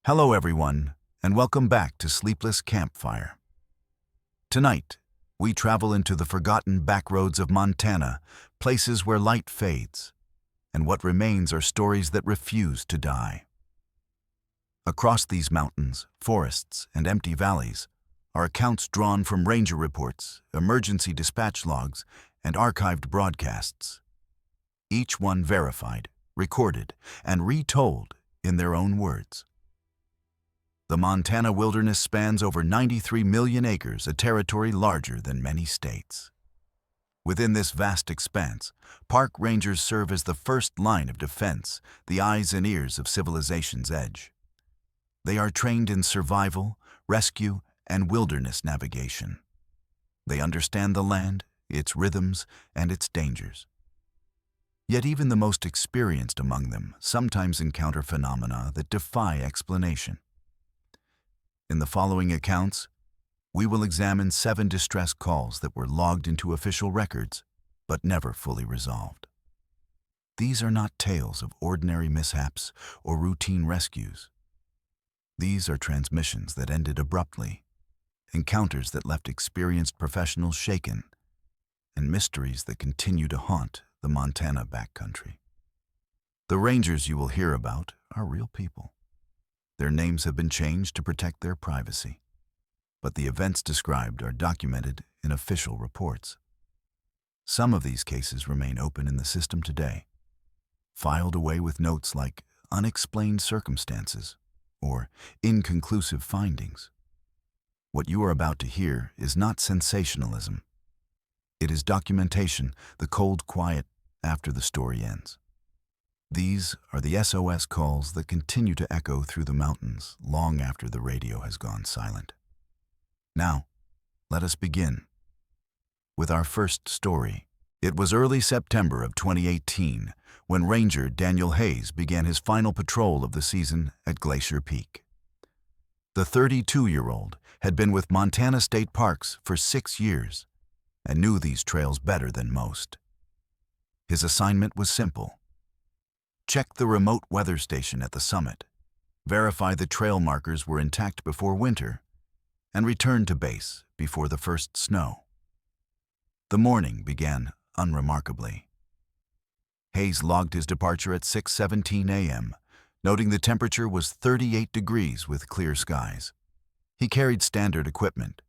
Hello everyone, and welcome back to Sleepless Campfire. Tonight, we travel into the forgotten backroads of Montana, places where light fades, and what remains are stories that refuse to die. Across these mountains, forests, and empty valleys are accounts drawn from ranger reports, emergency dispatch logs, and archived broadcasts. Each one verified, recorded, and retold in their own words. The Montana wilderness spans over 93 million acres, a territory larger than many states. Within this vast expanse, park rangers serve as the first line of defense, the eyes and ears of civilization's edge. They are trained in survival, rescue, and wilderness navigation. They understand the land, its rhythms, and its dangers. Yet even the most experienced among them sometimes encounter phenomena that defy explanation. In the following accounts, we will examine 7 distress calls that were logged into official records, but never fully resolved. These are not tales of ordinary mishaps or routine rescues. These are transmissions that ended abruptly, encounters that left experienced professionals shaken, and mysteries that continue to haunt the Montana backcountry. The rangers you will hear about are real people. Their names have been changed to protect their privacy, but the events described are documented in official reports. Some of these cases remain open in the system today, filed away with notes like unexplained circumstances or inconclusive findings. What you are about to hear is not sensationalism. It is documentation, the cold quiet after the story ends. These are the SOS calls that continue to echo through the mountains long after the radio has gone silent. Now, let us begin with our first story. It was early September of 2018 when Ranger Daniel Hayes began his final patrol of the season at Glacier Peak. The 32-year-old had been with Montana State Parks for 6 years and knew these trails better than most. His assignment was simple. Check the remote weather station at the summit, verify the trail markers were intact before winter, and return to base before the first snow. The morning began unremarkably. Hayes logged his departure at 6:17 a.m., noting the temperature was 38 degrees with clear skies. He carried standard equipment: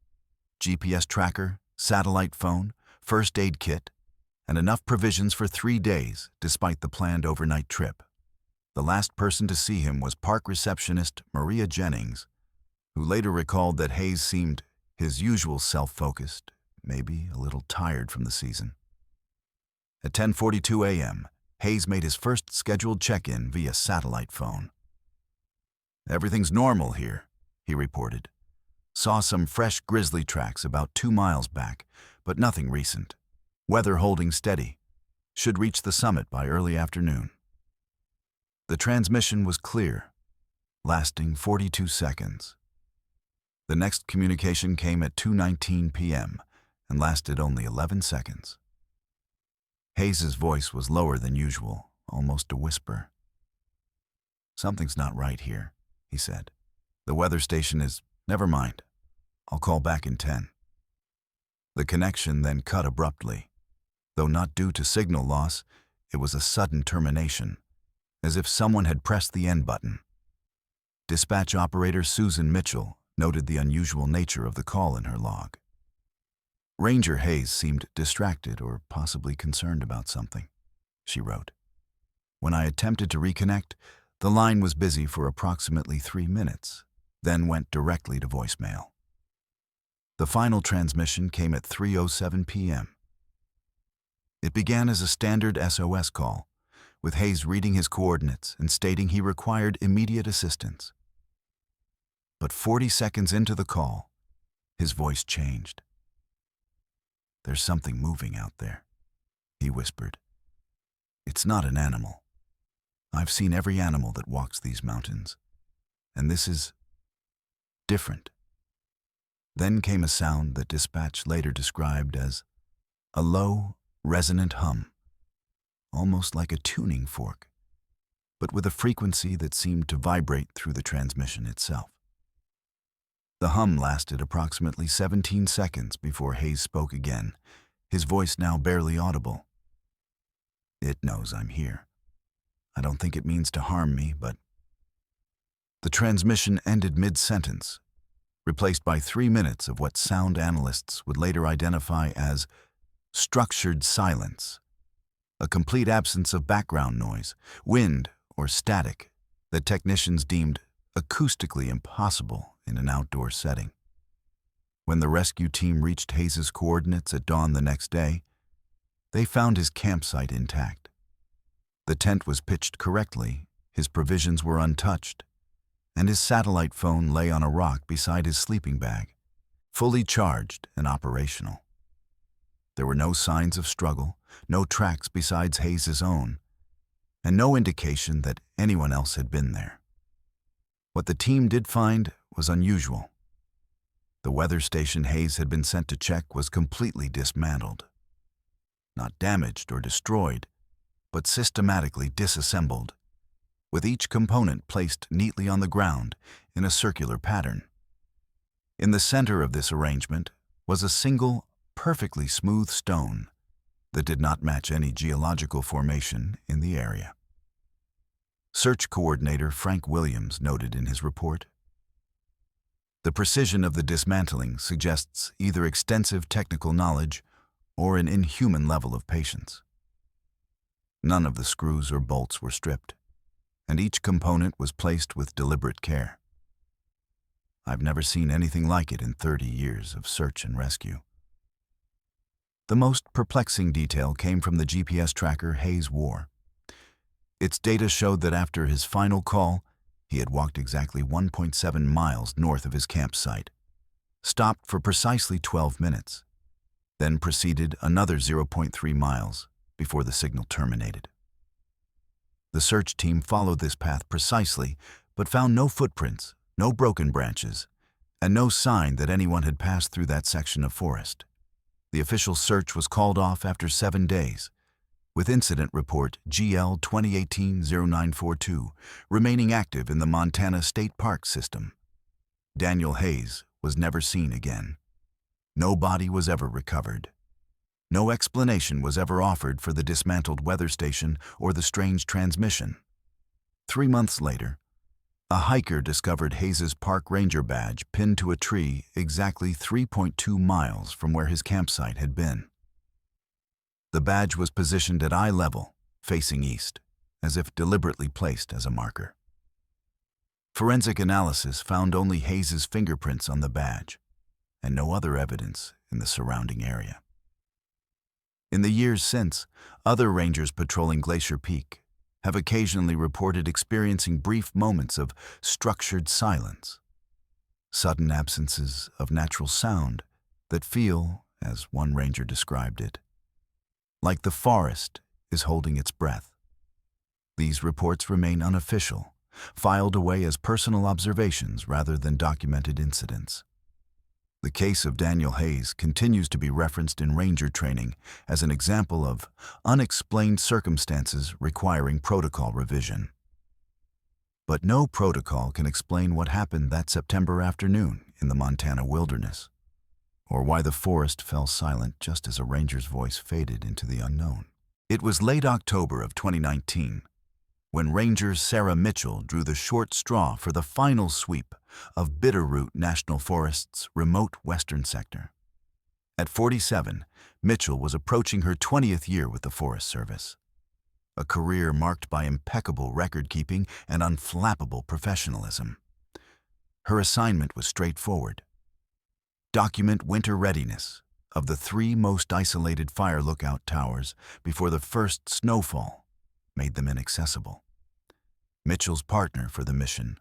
GPS tracker, satellite phone, first aid kit, and enough provisions for 3 days despite the planned overnight trip. The last person to see him was park receptionist Maria Jennings, who later recalled that Hayes seemed his usual self-focused, maybe a little tired from the season. At 10:42 a.m., Hayes made his first scheduled check-in via satellite phone. "Everything's normal here," he reported. "Saw some fresh grizzly tracks about 2 miles back, but nothing recent. Weather holding steady. Should reach the summit by early afternoon." The transmission was clear, lasting 42 seconds. The next communication came at 2:19 p.m. and lasted only 11 seconds. Hayes's voice was lower than usual, almost a whisper. "Something's not right here," he said. "The weather station is... Never mind. I'll call back in 10. The connection then cut abruptly. Though not due to signal loss, it was a sudden termination, as if someone had pressed the end button. Dispatch operator Susan Mitchell noted the unusual nature of the call in her log. "Ranger Hayes seemed distracted or possibly concerned about something," she wrote. "When I attempted to reconnect, the line was busy for approximately 3 minutes, then went directly to voicemail." The final transmission came at 3:07 p.m. It began as a standard SOS call, with Hayes reading his coordinates and stating he required immediate assistance. But 40 seconds into the call, his voice changed. "There's something moving out there," he whispered. "It's not an animal. I've seen every animal that walks these mountains, and this is different." Then came a sound that dispatch later described as a low, resonant hum, almost like a tuning fork. but with a frequency that seemed to vibrate through the transmission itself. The hum lasted approximately 17 seconds before Hayes spoke again, his voice now barely audible. "It knows I'm here. I don't think it means to harm me, but..." The transmission ended mid-sentence, replaced by 3 minutes of what sound analysts would later identify as structured silence, a complete absence of background noise, wind, or static that technicians deemed acoustically impossible in an outdoor setting. When the rescue team reached Hayes's coordinates at dawn the next day, they found his campsite intact. The tent was pitched correctly, his provisions were untouched, and his satellite phone lay on a rock beside his sleeping bag, fully charged and operational. There were no signs of struggle, no tracks besides Hayes's own, and no indication that anyone else had been there. What the team did find was unusual. The weather station Hayes had been sent to check was completely dismantled. Not damaged or destroyed, but systematically disassembled, with each component placed neatly on the ground in a circular pattern. In the center of this arrangement was a single, perfectly smooth stone that did not match any geological formation in the area. Search coordinator Frank Williams noted in his report, "The precision of the dismantling suggests either extensive technical knowledge or an inhuman level of patience. None of the screws or bolts were stripped, and each component was placed with deliberate care. I've never seen anything like it in 30 years of search and rescue." The most perplexing detail came from the GPS tracker Hayes wore. Its data showed that after his final call, he had walked exactly 1.7 miles north of his campsite, stopped for precisely 12 minutes, then proceeded another 0.3 miles before the signal terminated. The search team followed this path precisely, but found no footprints, no broken branches, and no sign that anyone had passed through that section of forest. The official search was called off after 7 days, with incident report GL 2018-0942 remaining active in the Montana State Park system. Daniel Hayes was never seen again. No body was ever recovered. No explanation was ever offered for the dismantled weather station or the strange transmission. 3 months later, a hiker discovered Hayes's park ranger badge pinned to a tree exactly 3.2 miles from where his campsite had been. The badge was positioned at eye level, facing east, as if deliberately placed as a marker. Forensic analysis found only Hayes's fingerprints on the badge, and no other evidence in the surrounding area. In the years since, other rangers patrolling Glacier Peak have occasionally reported experiencing brief moments of structured silence, sudden absences of natural sound that feel, as one ranger described it, like the forest is holding its breath. These reports remain unofficial, filed away as personal observations rather than documented incidents. The case of Daniel Hayes continues to be referenced in ranger training as an example of unexplained circumstances requiring protocol revision. But no protocol can explain what happened that September afternoon in the Montana wilderness, or why the forest fell silent just as a ranger's voice faded into the unknown. It was late October of 2019 when Ranger Sarah Mitchell drew the short straw for the final sweep of Bitterroot National Forest's remote western sector. At 47, Mitchell was approaching her 20th year with the Forest Service, a career marked by impeccable record-keeping and unflappable professionalism. Her assignment was straightforward: document winter readiness of the 3 most isolated fire lookout towers before the first snowfall made them inaccessible. Mitchell's partner for the mission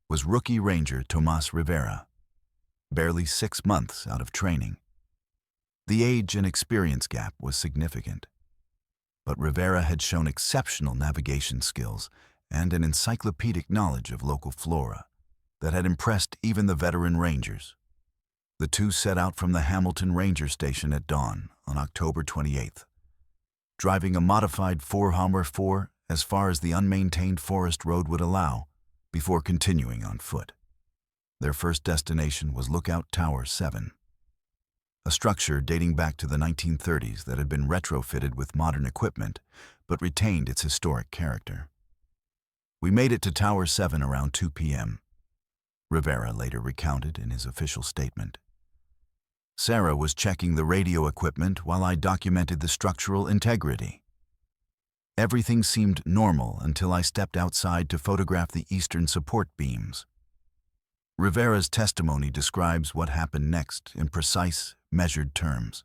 was rookie ranger Tomas Rivera, barely 6 months out of training. The age and experience gap was significant, but Rivera had shown exceptional navigation skills and an encyclopedic knowledge of local flora that had impressed even the veteran rangers. The two set out from the Hamilton Ranger Station at dawn on October 28th, driving a modified 4 Hummer 4 as far as the unmaintained forest road would allow, before continuing on foot. Their first destination was Lookout Tower 7, a structure dating back to the 1930s that had been retrofitted with modern equipment but retained its historic character. We made it to Tower 7 around 2 p.m., Rivera later recounted in his official statement. Sarah was checking the radio equipment while I documented the structural integrity. Everything seemed normal until I stepped outside to photograph the eastern support beams. Rivera's testimony describes what happened next in precise, measured terms.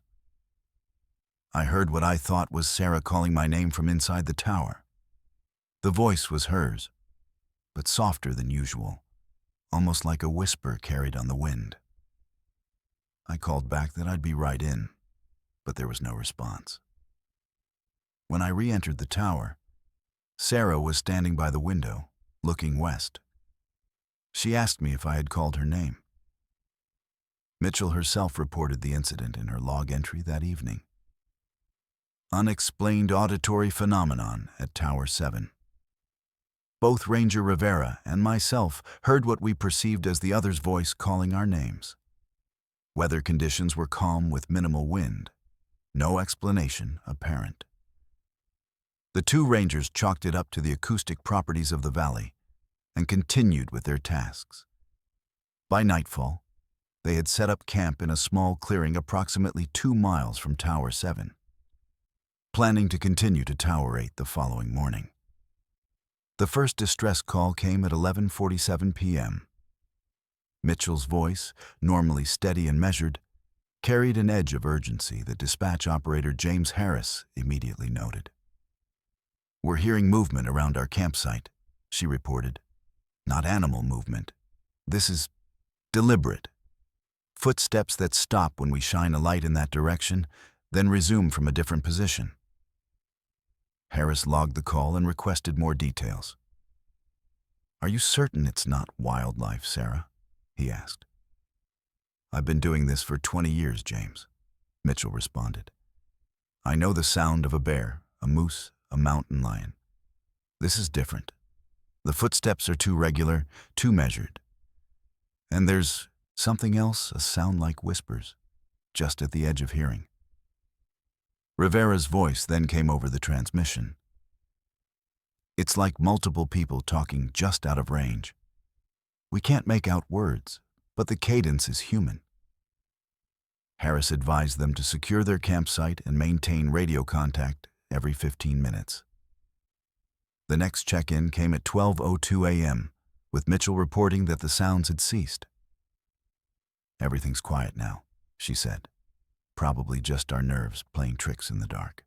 I heard what I thought was Sarah calling my name from inside the tower. The voice was hers, but softer than usual, almost like a whisper carried on the wind. I called back that I'd be right in, but there was no response. When I re-entered the tower, Sarah was standing by the window, looking west. She asked me if I had called her name. Mitchell herself reported the incident in her log entry that evening. Unexplained auditory phenomenon at Tower 7. Both Ranger Rivera and myself heard what we perceived as the other's voice calling our names. Weather conditions were calm with minimal wind. No explanation apparent. The two rangers chalked it up to the acoustic properties of the valley and continued with their tasks. By nightfall, they had set up camp in a small clearing approximately 2 miles from Tower 7, planning to continue to Tower 8 the following morning. The first distress call came at 11:47 p.m. Mitchell's voice, normally steady and measured, carried an edge of urgency that dispatch operator James Harris immediately noted. "We're hearing movement around our campsite," she reported. "Not animal movement. This is deliberate. Footsteps that stop when we shine a light in that direction, then resume from a different position." Harris logged the call and requested more details. "Are you certain it's not wildlife, Sarah?" he asked. "I've been doing this for 20 years, James," Mitchell responded. "I know the sound of a bear, a moose, a mountain lion. This is different. The footsteps are too regular, too measured. And there's something else, a sound like whispers, just at the edge of hearing." Rivera's voice then came over the transmission. "It's like multiple people talking just out of range. We can't make out words, but the cadence is human." Harris advised them to secure their campsite and maintain radio contact every 15 minutes. The next check-in came at 12:02 a.m., with Mitchell reporting that the sounds had ceased. "Everything's quiet now," she said. "Probably just our nerves playing tricks in the dark."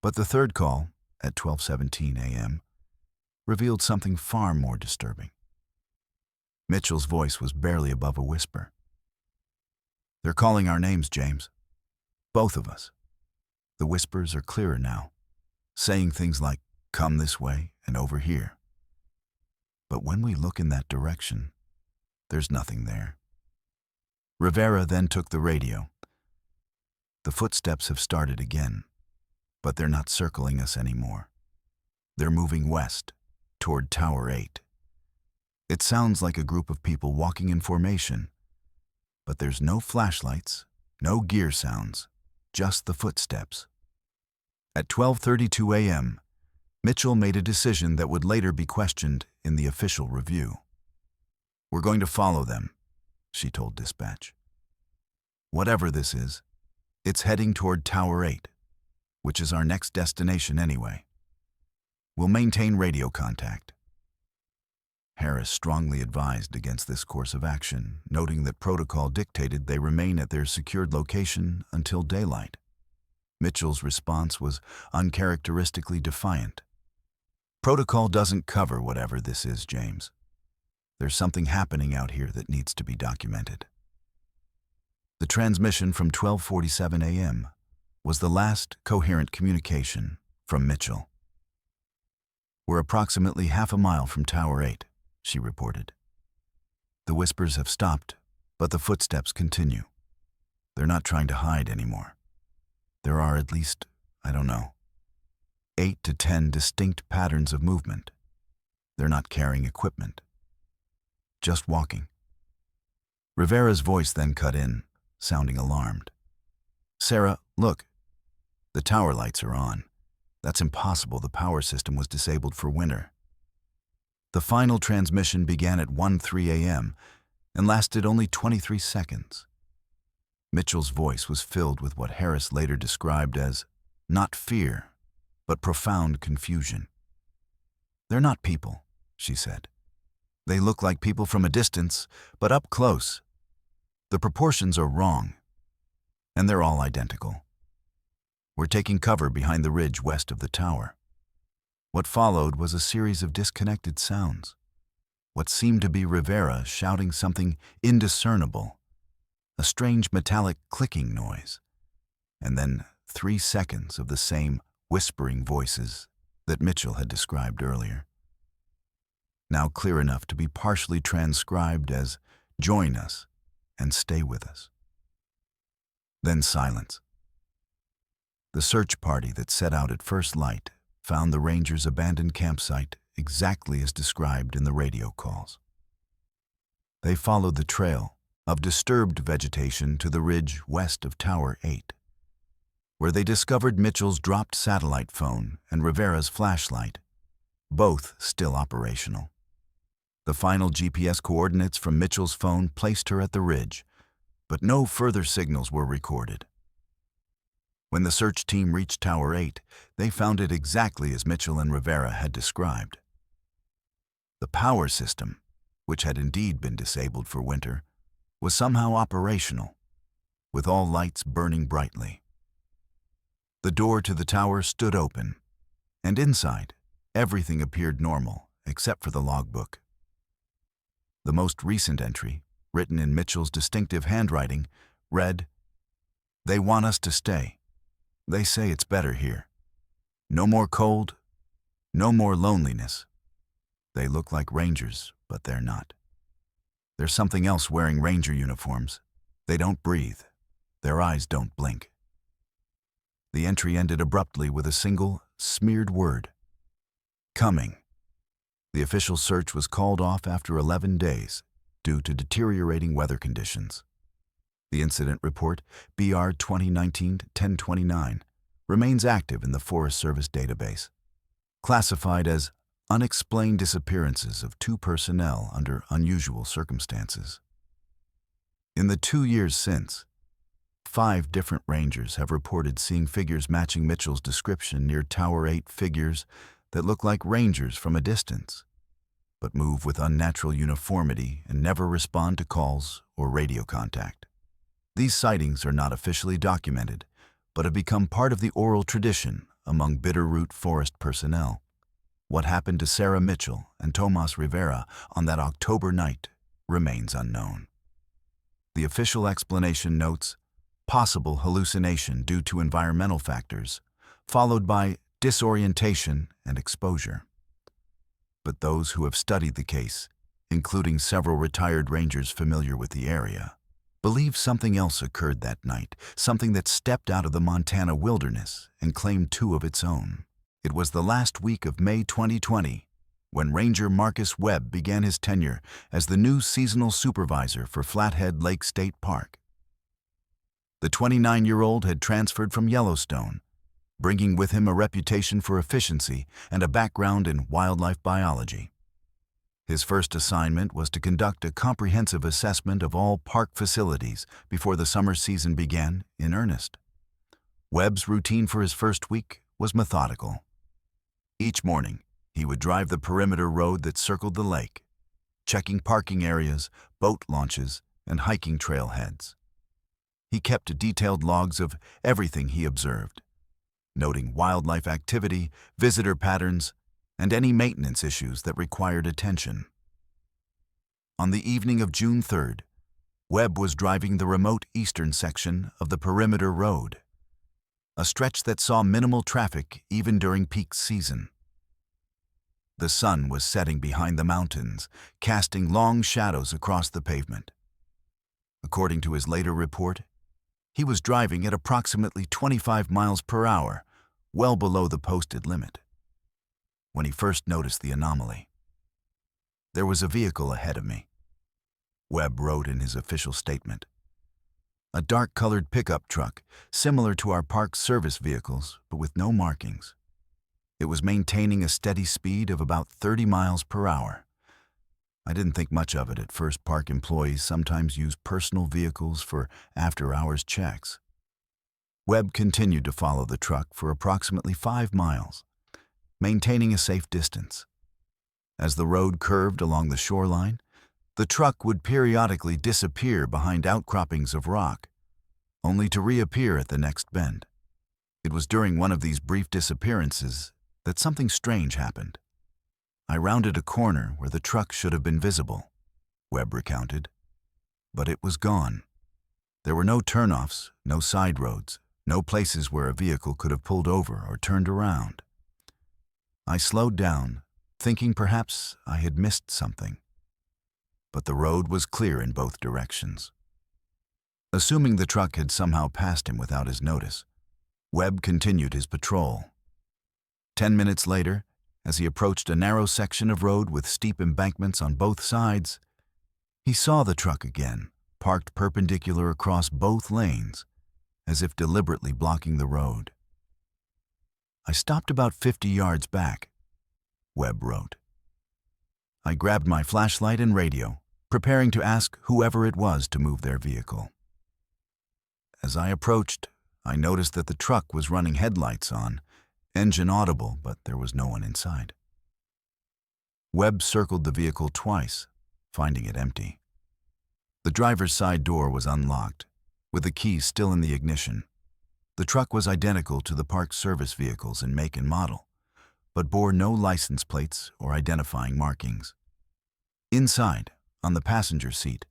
But the third call, at 12:17 a.m., revealed something far more disturbing. Mitchell's voice was barely above a whisper. "They're calling our names, James. Both of us. The whispers are clearer now, saying things like, 'Come this way' and 'over here.' But when we look in that direction, there's nothing there." Rivera then took the radio. "The footsteps have started again, but they're not circling us anymore. They're moving west, toward Tower 8. It sounds like a group of people walking in formation, but there's no flashlights, no gear sounds, just the footsteps." At 12:32 a.m., Mitchell made a decision that would later be questioned in the official review. "We're going to follow them," she told dispatch. "Whatever this is, it's heading toward Tower 8, which is our next destination anyway. We'll maintain radio contact." Harris strongly advised against this course of action, noting that protocol dictated they remain at their secured location until daylight. Mitchell's response was uncharacteristically defiant. "Protocol doesn't cover whatever this is, James. There's something happening out here that needs to be documented." The transmission from 12:47 a.m. was the last coherent communication from Mitchell. "We're approximately half a mile from Tower 8, she reported. "The whispers have stopped, but the footsteps continue. They're not trying to hide anymore. There are at least, I don't know, 8 to 10 distinct patterns of movement. They're not carrying equipment, just walking. Rivera's voice then cut in, sounding alarmed. "Sarah, look. The tower lights are on. That's impossible. The power system was disabled for winter." The final transmission began at 1:03 a.m. and lasted only 23 seconds. Mitchell's voice was filled with what Harris later described as not fear, but profound confusion. "They're not people," she said. "They look like people from a distance, but up close, the proportions are wrong, and they're all identical. We're taking cover behind the ridge west of the tower." What followed was a series of disconnected sounds. What seemed to be Rivera shouting something indiscernible, a strange metallic clicking noise, and then 3 seconds of the same whispering voices that Mitchell had described earlier, now clear enough to be partially transcribed as "join us and stay with us." Then silence. The search party that set out at first light found the Rangers' abandoned campsite exactly as described in the radio calls. They followed the trail of disturbed vegetation to the ridge west of Tower 8, where they discovered Mitchell's dropped satellite phone and Rivera's flashlight, both still operational. The final GPS coordinates from Mitchell's phone placed her at the ridge, but no further signals were recorded. When the search team reached Tower 8, they found it exactly as Mitchell and Rivera had described. The power system, which had indeed been disabled for winter, was somehow operational, with all lights burning brightly. The door to the tower stood open, and inside, everything appeared normal except for the logbook. The most recent entry, written in Mitchell's distinctive handwriting, read, "They want us to stay. They say it's better here. No more cold, no more loneliness. They look like Rangers, but they're not. There's something else wearing Ranger uniforms. They don't breathe. Their eyes don't blink." The entry ended abruptly with a single, smeared word: "Coming." The official search was called off after 11 days due to deteriorating weather conditions. The incident report, BR 2019-1029, remains active in the Forest Service database, classified as unexplained disappearances of 2 personnel under unusual circumstances. In the 2 years since, 5 different Rangers have reported seeing figures matching Mitchell's description near Tower 8, figures that look like Rangers from a distance, but move with unnatural uniformity and never respond to calls or radio contact. These sightings are not officially documented, but have become part of the oral tradition among Bitterroot Forest personnel. What happened to Sarah Mitchell and Tomas Rivera on that October night remains unknown. The official explanation notes possible hallucination due to environmental factors, followed by disorientation and exposure. But those who have studied the case, including several retired Rangers familiar with the area, believe something else occurred that night, something that stepped out of the Montana wilderness and claimed 2 of its own. It was the last week of May 2020 when Ranger Marcus Webb began his tenure as the new seasonal supervisor for Flathead Lake State Park. The 29-year-old had transferred from Yellowstone, bringing with him a reputation for efficiency and a background in wildlife biology. His first assignment was to conduct a comprehensive assessment of all park facilities before the summer season began in earnest. Webb's routine for his first week was methodical. Each morning, he would drive the perimeter road that circled the lake, checking parking areas, boat launches, and hiking trailheads. He kept detailed logs of everything he observed, noting wildlife activity, visitor patterns, and any maintenance issues that required attention. On the evening of June 3rd, Webb was driving the remote eastern section of the Perimeter Road, a stretch that saw minimal traffic even during peak season. The sun was setting behind the mountains, casting long shadows across the pavement. According to his later report, he was driving at approximately 25 miles per hour well below the posted limit. When he first noticed the anomaly, there was a vehicle ahead of me, Webb wrote in his official statement. A dark-colored pickup truck, similar to our park service vehicles, but with no markings. It was maintaining a steady speed of about 30 miles per hour. I didn't think much of it at first. Park employees sometimes use personal vehicles for after-hours checks. Webb continued to follow the truck for approximately 5 miles, maintaining a safe distance. As the road curved along the shoreline, the truck would periodically disappear behind outcroppings of rock, only to reappear at the next bend. It was during one of these brief disappearances that something strange happened. I rounded a corner where the truck should have been visible, Webb recounted, but it was gone. There were no turnoffs, no side roads, no places where a vehicle could have pulled over or turned around. I slowed down, thinking perhaps I had missed something. But the road was clear in both directions. Assuming the truck had somehow passed him without his notice, Webb continued his patrol. 10 minutes later, as he approached a narrow section of road with steep embankments on both sides, he saw the truck again, parked perpendicular across both lanes, as if deliberately blocking the road. I stopped about 50 yards back, Webb wrote. I grabbed my flashlight and radio, preparing to ask whoever it was to move their vehicle. As I approached, I noticed that the truck was running headlights on, engine audible, but there was no one inside. Webb circled the vehicle twice, finding it empty. The driver's side door was unlocked, with the keys still in the ignition. The truck was identical to the park service vehicles in make and model, but bore no license plates or identifying markings. Inside, on the passenger seat,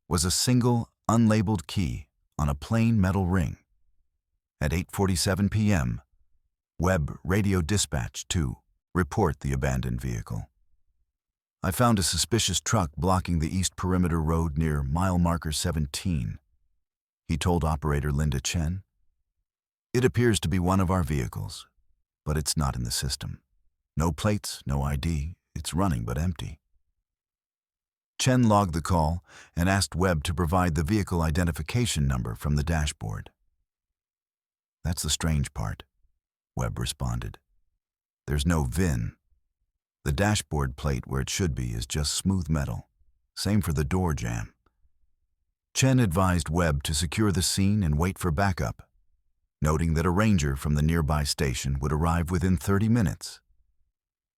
was a single, unlabeled key on a plain metal ring. At 8:47 p.m., Webb radioed dispatch to report the abandoned vehicle. I found a suspicious truck blocking the East Perimeter Road near mile marker 17, he told operator Linda Chen. It appears to be one of our vehicles, but it's not in the system. No plates, no ID, it's running but empty. Chen logged the call and asked Webb to provide the vehicle identification number from the dashboard. That's the strange part, Webb responded. There's no VIN. The dashboard plate where it should be is just smooth metal. Same for the door jamb. Chen advised Webb to secure the scene and wait for backup, noting that a ranger from the nearby station would arrive within 30 minutes.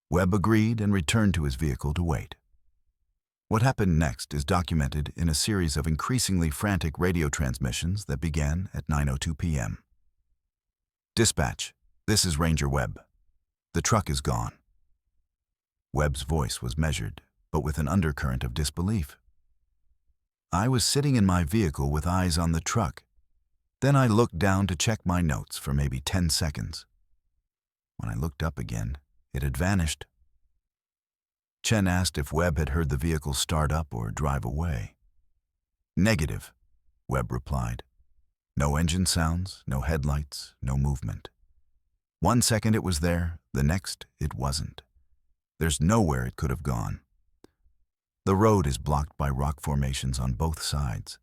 Webb agreed and returned to his vehicle to wait. What happened next is documented in a series of increasingly frantic radio transmissions that began at 9:02 p.m. Dispatch, this is Ranger Webb. The truck is gone. Webb's voice was measured, but with an undercurrent of disbelief. I was sitting in my vehicle with eyes on the truck. Then I looked down to check my notes for maybe 10 seconds. When I looked up again, it had vanished. Chen asked if Webb had heard the vehicle start up or drive away. Negative, Webb replied. No engine sounds, no headlights, no movement. 1 second it was there, the next it wasn't. There's nowhere it could have gone. The road is blocked by rock formations on both sides,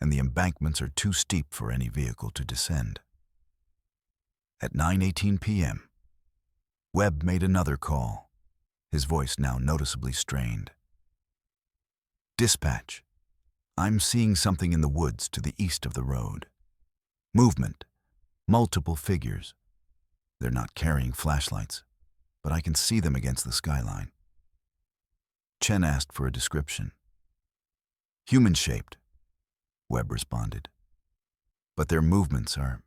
and the embankments are too steep for any vehicle to descend. At 9:18 p.m., Webb made another call, his voice now noticeably strained. Dispatch, I'm seeing something in the woods to the east of the road. Movement, multiple figures. They're not carrying flashlights, but I can see them against the skyline. Chen asked for a description. Human-shaped, Webb responded. But their movements are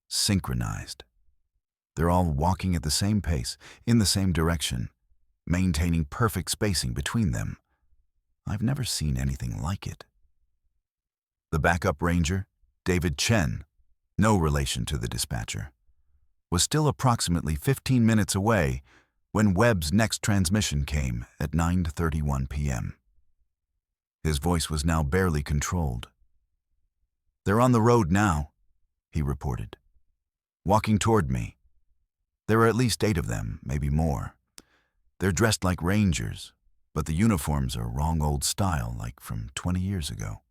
synchronized. They're all walking at the same pace, in the same direction, maintaining perfect spacing between them. I've never seen anything like it. The backup ranger, David Chen, no relation to the dispatcher, was still approximately 15 minutes away when Webb's next transmission came at 9:31 p.m. His voice was now barely controlled. They're on the road now, he reported. Walking toward me, There are at least 8 of them, maybe more. They're dressed like rangers, but the uniforms are wrong old style, like from 20 years ago.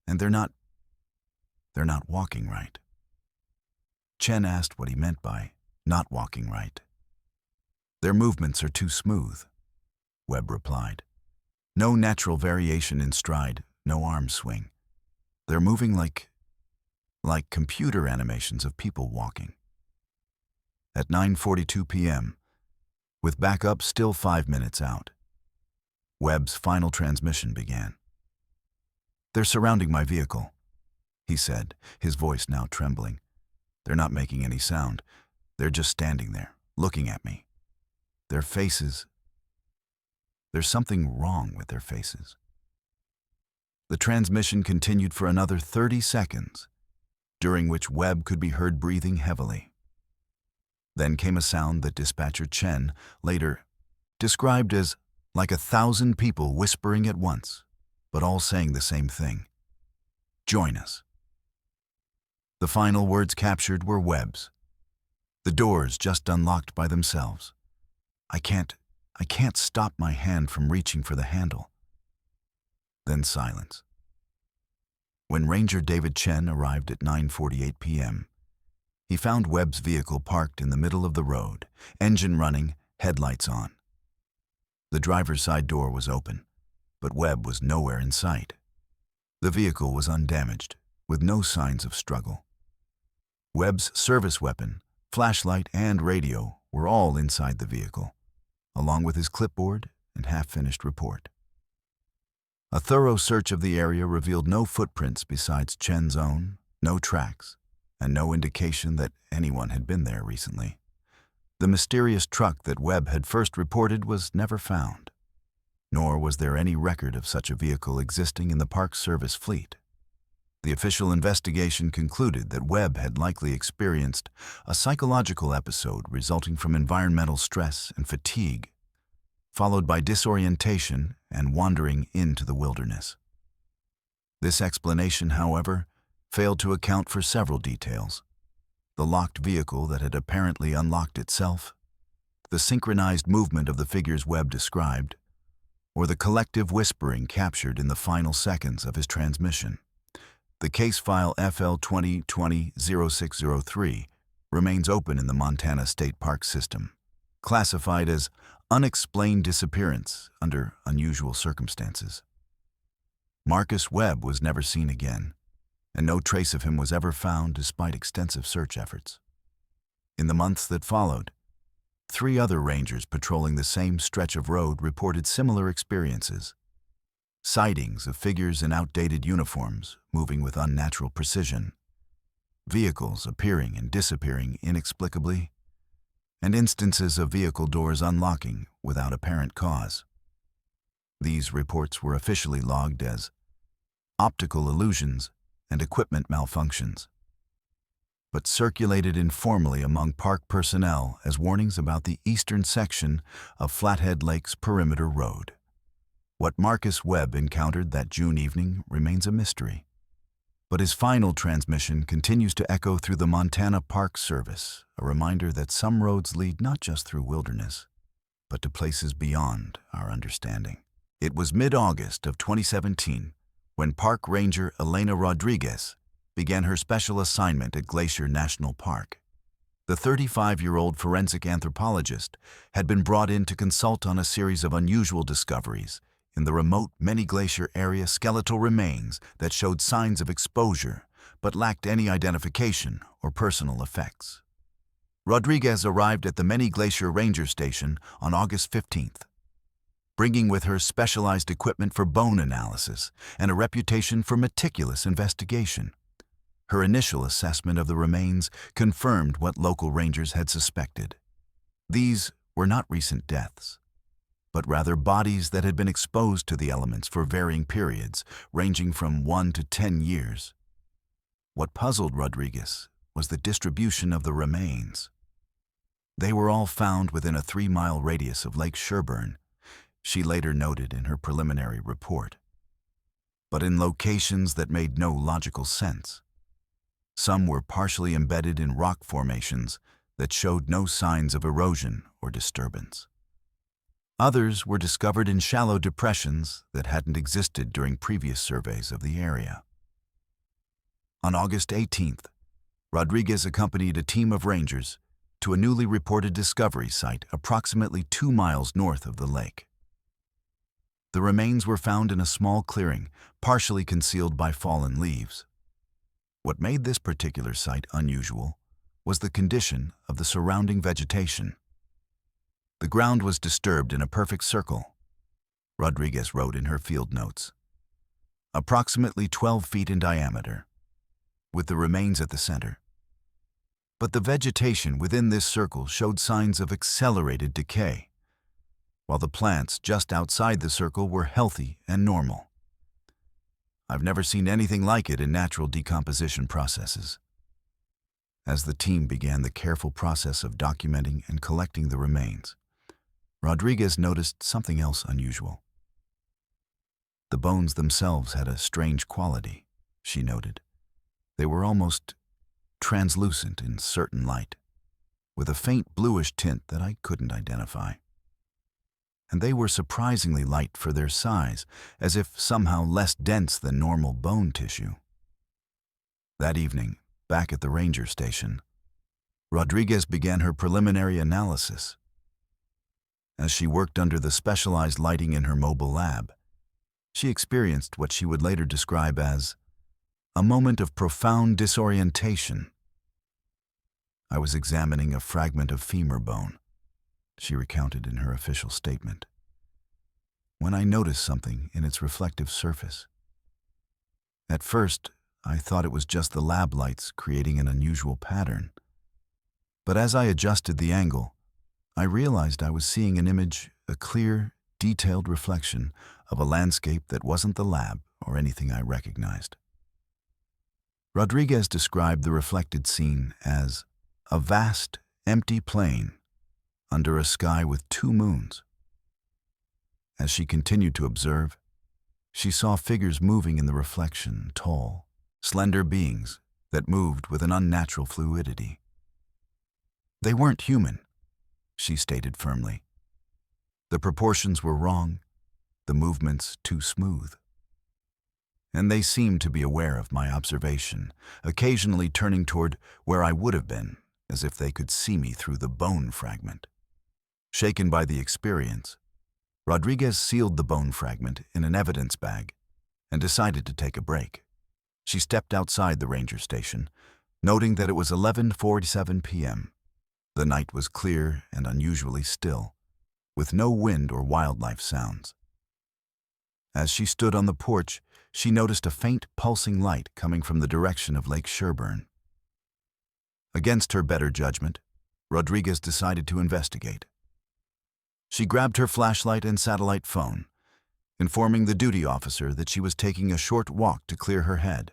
And they're not walking right. Chen asked what he meant by not walking right. Their movements are too smooth, Webb replied. No natural variation in stride, no arm swing. They're moving like computer animations of people walking. At 9:42 p.m., with backup still 5 minutes out, Webb's final transmission began. They're surrounding my vehicle, he said, his voice now trembling. They're not making any sound. They're just standing there, looking at me. Their faces, there's something wrong with their faces. The transmission continued for another 30 seconds, during which Webb could be heard breathing heavily. Then came a sound that dispatcher Chen later described as like 1,000 people whispering at once, but all saying the same thing. Join us. The final words captured were Webb's. The doors just unlocked by themselves. I can't stop my hand from reaching for the handle. Then silence. When Ranger David Chen arrived at 9:48 p.m., he found Webb's vehicle parked in the middle of the road, engine running, headlights on. The driver's side door was open, but Webb was nowhere in sight. The vehicle was undamaged, with no signs of struggle. Webb's service weapon, flashlight, and radio were all inside the vehicle, along with his clipboard and half-finished report. A thorough search of the area revealed no footprints besides Chen's own, no tracks, and no indication that anyone had been there recently. The mysterious truck that Webb had first reported was never found, nor was there any record of such a vehicle existing in the Park Service fleet. The official investigation concluded that Webb had likely experienced a psychological episode resulting from environmental stress and fatigue, followed by disorientation and wandering into the wilderness. This explanation, however, failed to account for several details: the locked vehicle that had apparently unlocked itself, the synchronized movement of the figures Webb described, or the collective whispering captured in the final seconds of his transmission. The case file FL 2020-0603 remains open in the Montana State Park System, classified as unexplained disappearance under unusual circumstances. Marcus Webb was never seen again, and no trace of him was ever found despite extensive search efforts. In the months that followed, 3 other rangers patrolling the same stretch of road reported similar experiences. Sightings of figures in outdated uniforms moving with unnatural precision, vehicles appearing and disappearing inexplicably, and instances of vehicle doors unlocking without apparent cause. These reports were officially logged as optical illusions and equipment malfunctions, but circulated informally among park personnel as warnings about the eastern section of Flathead Lake's Perimeter Road. What Marcus Webb encountered that June evening remains a mystery, but his final transmission continues to echo through the Montana Park Service, a reminder that some roads lead not just through wilderness, but to places beyond our understanding. It was mid-August of 2017 when Park Ranger Elena Rodriguez began her special assignment at Glacier National Park. The 35-year-old forensic anthropologist had been brought in to consult on a series of unusual discoveries in the remote Many-Glacier area skeletal remains that showed signs of exposure but lacked any identification or personal effects. Rodriguez arrived at the Many-Glacier Ranger Station on August 15th, bringing with her specialized equipment for bone analysis and a reputation for meticulous investigation. Her initial assessment of the remains confirmed what local rangers had suspected. These were not recent deaths, but rather bodies that had been exposed to the elements for varying periods, ranging from 1 to 10 years. What puzzled Rodriguez was the distribution of the remains. They were all found within a 3-mile radius of Lake Sherburne, she later noted in her preliminary report, but in locations that made no logical sense. Some were partially embedded in rock formations, that showed no signs of erosion or disturbance. Others were discovered in shallow depressions that hadn't existed during previous surveys of the area. On August 18th, Rodriguez accompanied a team of rangers to a newly reported discovery site approximately 2 miles north of the lake. The remains were found in a small clearing, partially concealed by fallen leaves. What made this particular site unusual was the condition of the surrounding vegetation. The ground was disturbed in a perfect circle, Rodriguez wrote in her field notes, approximately 12 feet in diameter, with the remains at the center. But the vegetation within this circle showed signs of accelerated decay, while the plants just outside the circle were healthy and normal. I've never seen anything like it in natural decomposition processes. As the team began the careful process of documenting and collecting the remains, Rodriguez noticed something else unusual. The bones themselves had a strange quality, she noted. They were almost translucent in certain light, with a faint bluish tint that I couldn't identify. And they were surprisingly light for their size, as if somehow less dense than normal bone tissue. That evening, back at the ranger station, Rodriguez began her preliminary analysis. As she worked under the specialized lighting in her mobile lab, she experienced what she would later describe as a moment of profound disorientation. I was examining a fragment of femur bone, she recounted in her official statement, when I noticed something in its reflective surface. At first, I thought it was just the lab lights creating an unusual pattern. But as I adjusted the angle, I realized I was seeing an image, a clear, detailed reflection of a landscape that wasn't the lab or anything I recognized. Rodriguez described the reflected scene as a vast, empty plain under a sky with 2 moons. As she continued to observe, she saw figures moving in the reflection, tall, slender beings that moved with an unnatural fluidity. They weren't human, she stated firmly. The proportions were wrong, the movements too smooth. And they seemed to be aware of my observation, occasionally turning toward where I would have been, as if they could see me through the bone fragment. Shaken by the experience, Rodriguez sealed the bone fragment in an evidence bag and decided to take a break. She stepped outside the ranger station, noting that it was 11:47 p.m. The night was clear and unusually still, with no wind or wildlife sounds. As she stood on the porch, she noticed a faint pulsing light coming from the direction of Lake Sherburne. Against her better judgment, Rodriguez decided to investigate. She grabbed her flashlight and satellite phone, informing the duty officer that she was taking a short walk to clear her head.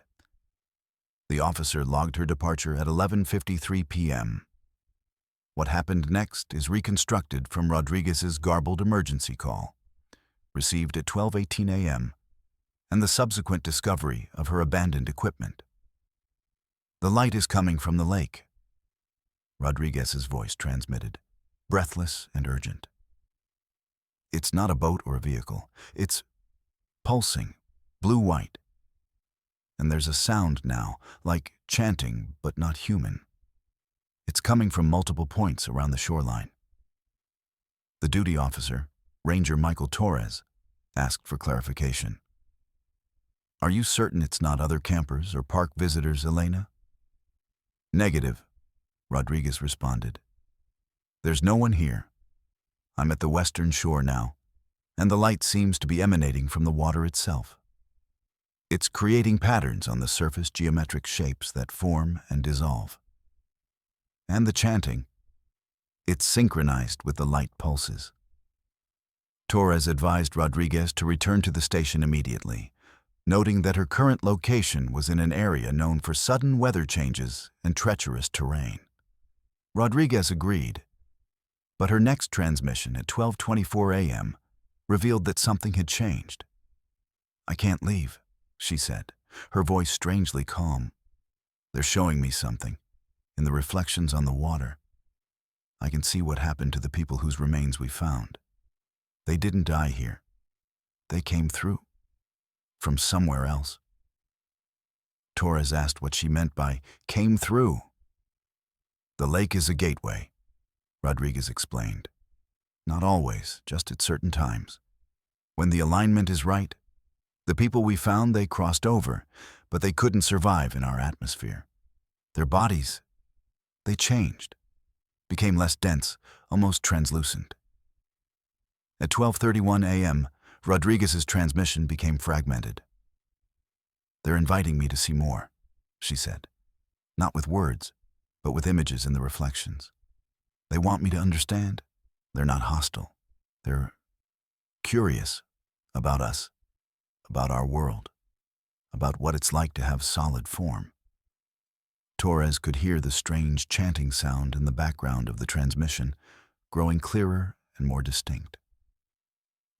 The officer logged her departure at 11:53 p.m. What happened next is reconstructed from Rodriguez's garbled emergency call, received at 12:18 a.m., and the subsequent discovery of her abandoned equipment. "The light is coming from the lake," Rodriguez's voice transmitted, breathless and urgent. "It's not a boat or a vehicle. It's pulsing, blue-white. And there's a sound now, like chanting, but not human. It's coming from multiple points around the shoreline." The duty officer, Ranger Michael Torres, asked for clarification. "Are you certain it's not other campers or park visitors, Elena?" "Negative," Rodriguez responded. "There's no one here. I'm at the western shore now, and the light seems to be emanating from the water itself. It's creating patterns on the surface, geometric shapes that form and dissolve. And the chanting, it's synchronized with the light pulses." Torres advised Rodriguez to return to the station immediately, noting that her current location was in an area known for sudden weather changes and treacherous terrain. Rodriguez agreed, but her next transmission at 12:24 a.m. revealed that something had changed. "I can't leave," she said, her voice strangely calm. "They're showing me something, in the reflections on the water. I can see what happened to the people whose remains we found. They didn't die here. They came through. From somewhere else. Torres asked what she meant by came through. The lake is a gateway, Rodriguez explained. Not always, just at certain times. When the alignment is right, the people we found, they crossed over, but they couldn't survive in our atmosphere. Their bodies, they changed, became less dense, almost translucent. At 12:31 a.m., Rodriguez's transmission became fragmented. They're inviting me to see more, she said. Not with words, but with images in the reflections. They want me to understand. They're not hostile. They're curious about us, about our world, about what it's like to have solid form. Torres could hear the strange chanting sound in the background of the transmission, growing clearer and more distinct.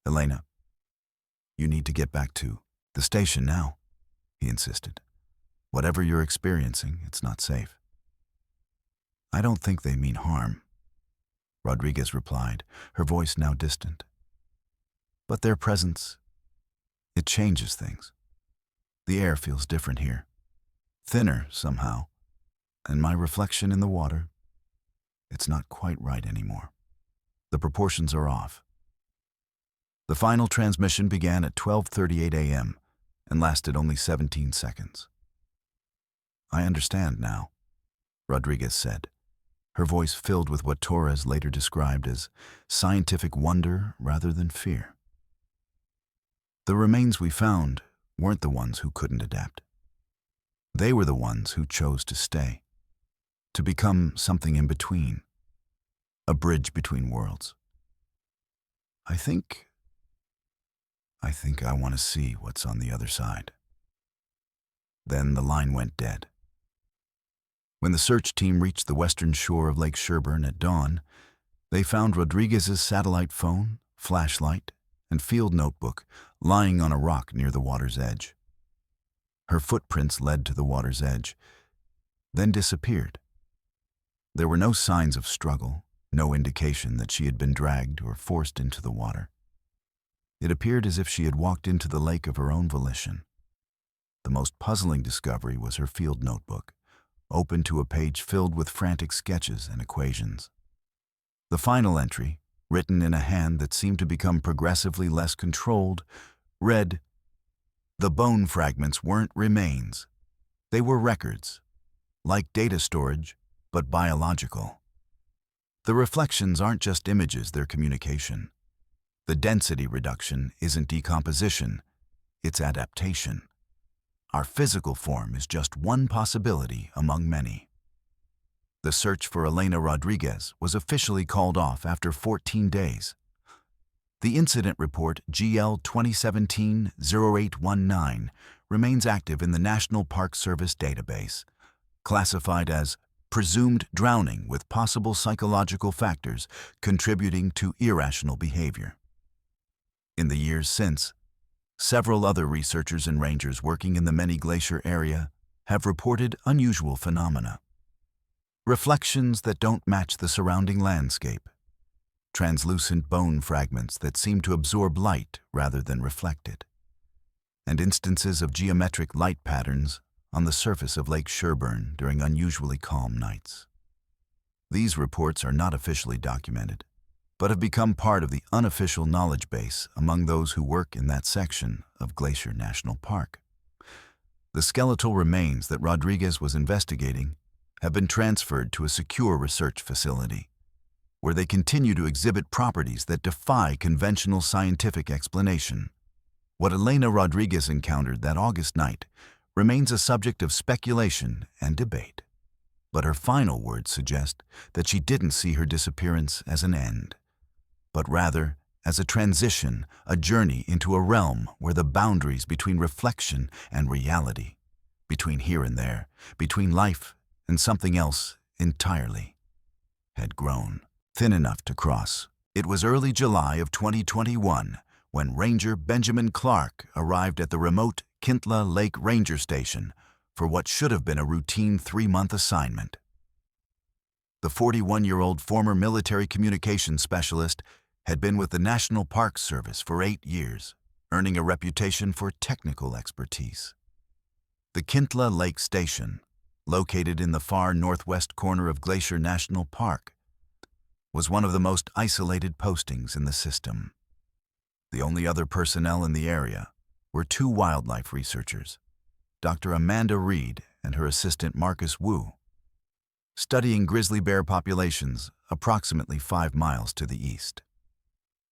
Elena, you need to get back to the station now, he insisted. Whatever you're experiencing, it's not safe. I don't think they mean harm, Rodriguez replied, her voice now distant. But their presence, it changes things. The air feels different here, thinner somehow, and my reflection in the water, it's not quite right anymore. The proportions are off. The final transmission began at 12:38 a.m. and lasted only 17 seconds. I understand now, Rodriguez said, her voice filled with what Torres later described as scientific wonder rather than fear. The remains we found weren't the ones who couldn't adapt. They were the ones who chose to stay, to become something in between, a bridge between worlds. I think I want to see what's on the other side. Then the line went dead. When the search team reached the western shore of Lake Sherburne at dawn, they found Rodriguez's satellite phone, flashlight, and field notebook lying on a rock near the water's edge. Her footprints led to the water's edge, then disappeared. There were no signs of struggle, no indication that she had been dragged or forced into the water. It appeared as if she had walked into the lake of her own volition. The most puzzling discovery was her field notebook, open to a page filled with frantic sketches and equations. The final entry, written in a hand that seemed to become progressively less controlled, read, "The bone fragments weren't remains. They were records, like data storage, but biological. The reflections aren't just images, they're communication. The density reduction isn't decomposition, it's adaptation. Our physical form is just one possibility among many." The search for Elena Rodriguez was officially called off after 14 days. The incident report GL 2017-0819 remains active in the National Park Service database, classified as presumed drowning with possible psychological factors contributing to irrational behavior. In the years since, several other researchers and rangers working in the Many Glacier area have reported unusual phenomena. Reflections that don't match the surrounding landscape, translucent bone fragments that seem to absorb light rather than reflect it, and instances of geometric light patterns on the surface of Lake Sherburne during unusually calm nights. These reports are not officially documented, but have become part of the unofficial knowledge base among those who work in that section of Glacier National Park. The skeletal remains that Rodriguez was investigating have been transferred to a secure research facility, where they continue to exhibit properties that defy conventional scientific explanation. What Elena Rodriguez encountered that August night remains a subject of speculation and debate. But her final words suggest that she didn't see her disappearance as an end, but rather as a transition, a journey into a realm where the boundaries between reflection and reality, between here and there, between life and something else entirely, had grown thin enough to cross. It was early July of 2021 when Ranger Benjamin Clark arrived at the remote Kintla Lake Ranger Station for what should have been a routine 3-month assignment. The 41-year-old former military communications specialist had been with the National Park Service for 8 years, earning a reputation for technical expertise. The Kintla Lake Station, located in the far northwest corner of Glacier National Park, was one of the most isolated postings in the system. The only other personnel in the area were 2 wildlife researchers, Dr. Amanda Reed and her assistant Marcus Wu, studying grizzly bear populations approximately 5 miles to the east.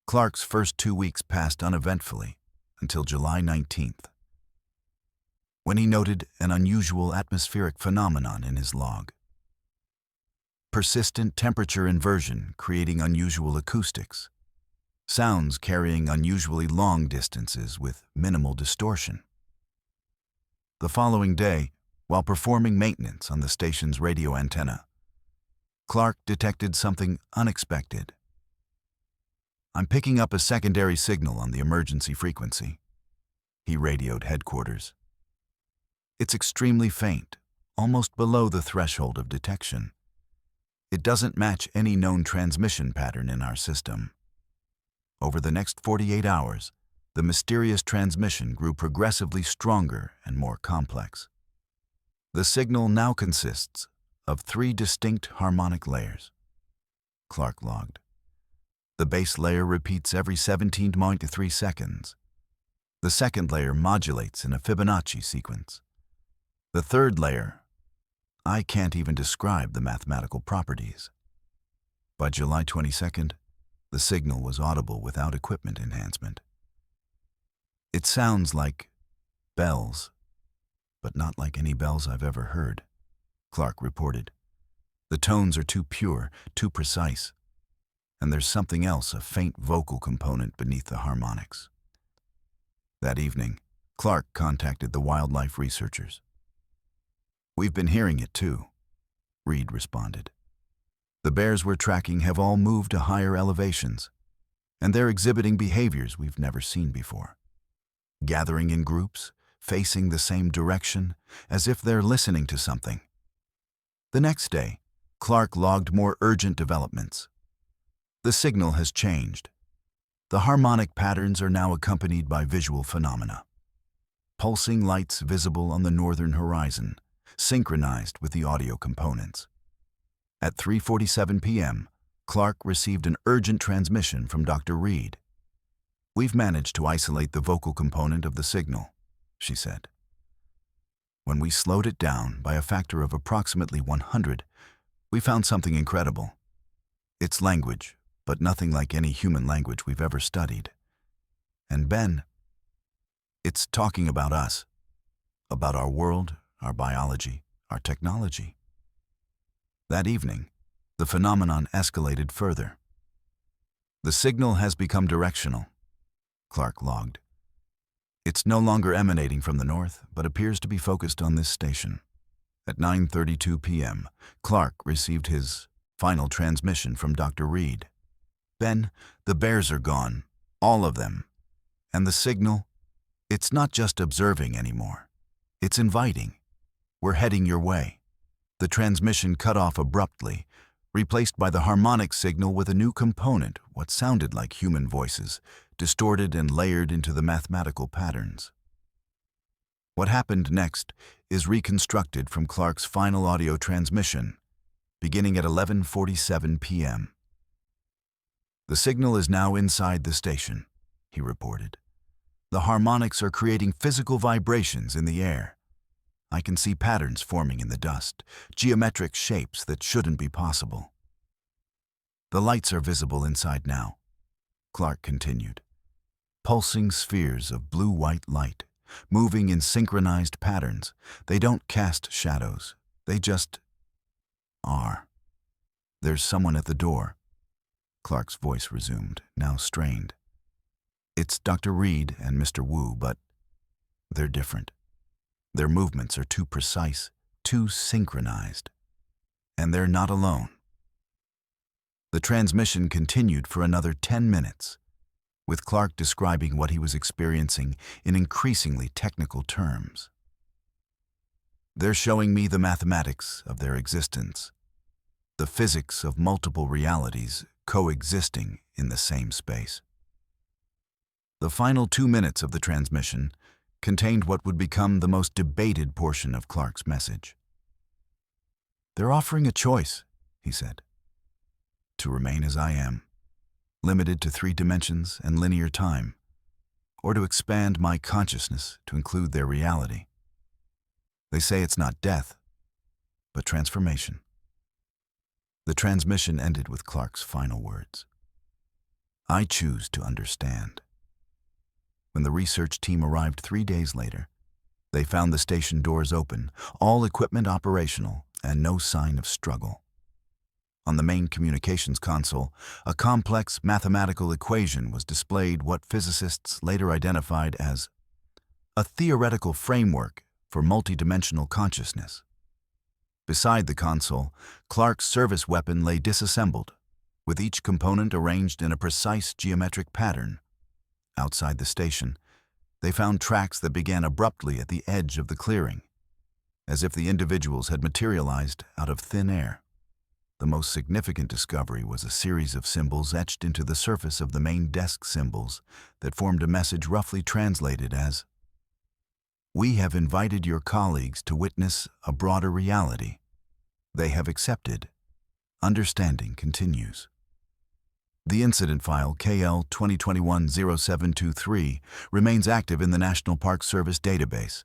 Clark's first 2 weeks passed uneventfully until July 19th, when he noted an unusual atmospheric phenomenon in his log. Persistent temperature inversion creating unusual acoustics, sounds carrying unusually long distances with minimal distortion. The following day, while performing maintenance on the station's radio antenna, Clark detected something unexpected. "I'm picking up a secondary signal on the emergency frequency," he radioed headquarters. "It's extremely faint, almost below the threshold of detection. It doesn't match any known transmission pattern in our system." Over the next 48 hours, the mysterious transmission grew progressively stronger and more complex. The signal now consists of 3 distinct harmonic layers, Clark logged. The base layer repeats every 17.3 seconds. The second layer modulates in a Fibonacci sequence. The third layer, I can't even describe the mathematical properties. By July 22nd, the signal was audible without equipment enhancement. "It sounds like bells, but not like any bells I've ever heard," Clark reported. "The tones are too pure, too precise, and there's something else, a faint vocal component beneath the harmonics." That evening, Clark contacted the wildlife researchers. "We've been hearing it too," Reed responded. "The bears we're tracking have all moved to higher elevations, and they're exhibiting behaviors we've never seen before. Gathering in groups, facing the same direction, as if they're listening to something." The next day, Clark logged more urgent developments. The signal has changed. The harmonic patterns are now accompanied by visual phenomena. Pulsing lights visible on the northern horizon, synchronized with the audio components. At 3:47 p.m., Clark received an urgent transmission from Dr. Reed. "We've managed to isolate the vocal component of the signal," she said. "When we slowed it down by a factor of approximately 100, we found something incredible. It's language, but nothing like any human language we've ever studied. And Ben, it's talking about us, about our world, our biology, our technology." That evening, the phenomenon escalated further. "The signal has become directional," Clark logged. "It's no longer emanating from the north, but appears to be focused on this station." At 9:32 p.m., Clark received his final transmission from Dr. Reed. "Ben, the bears are gone, all of them. And the signal, it's not just observing anymore. It's inviting. We're heading your way." The transmission cut off abruptly, replaced by the harmonic signal with a new component, what sounded like human voices, distorted and layered into the mathematical patterns. What happened next is reconstructed from Clark's final audio transmission, beginning at 11:47 p.m. "The signal is now inside the station," he reported. "The harmonics are creating physical vibrations in the air. I can see patterns forming in the dust, geometric shapes that shouldn't be possible." "The lights are visible inside now," Clark continued. "Pulsing spheres of blue-white light, moving in synchronized patterns. They don't cast shadows. They just are." "There's someone at the door," Clark's voice resumed, now strained. "It's Dr. Reed and Mr. Wu, but they're different. Their movements are too precise, too synchronized. And they're not alone." The transmission continued for another 10 minutes, with Clark describing what he was experiencing in increasingly technical terms. "They're showing me the mathematics of their existence. the physics of multiple realities coexisting in the same space. The final 2 minutes of the transmission contained what would become the most debated portion of Clark's message. "They're offering a choice," he said. "To remain as I am, limited to 3 dimensions and linear time, or to expand my consciousness to include their reality. They say it's not death, but transformation." The transmission ended with Clark's final words. "I choose to understand." When the research team arrived 3 days later, they found the station doors open, all equipment operational, and no sign of struggle. On the main communications console, a complex mathematical equation was displayed, what physicists later identified as a theoretical framework for multidimensional consciousness. Beside the console, Clark's service weapon lay disassembled, with each component arranged in a precise geometric pattern. Outside the station, they found tracks that began abruptly at the edge of the clearing, as if the individuals had materialized out of thin air. The most significant discovery was a series of symbols etched into the surface of the main desk symbols that formed a message roughly translated as, "We have invited your colleagues to witness a broader reality. They have accepted. Understanding continues." The incident file KL 2021-0723 remains active in the National Park Service database,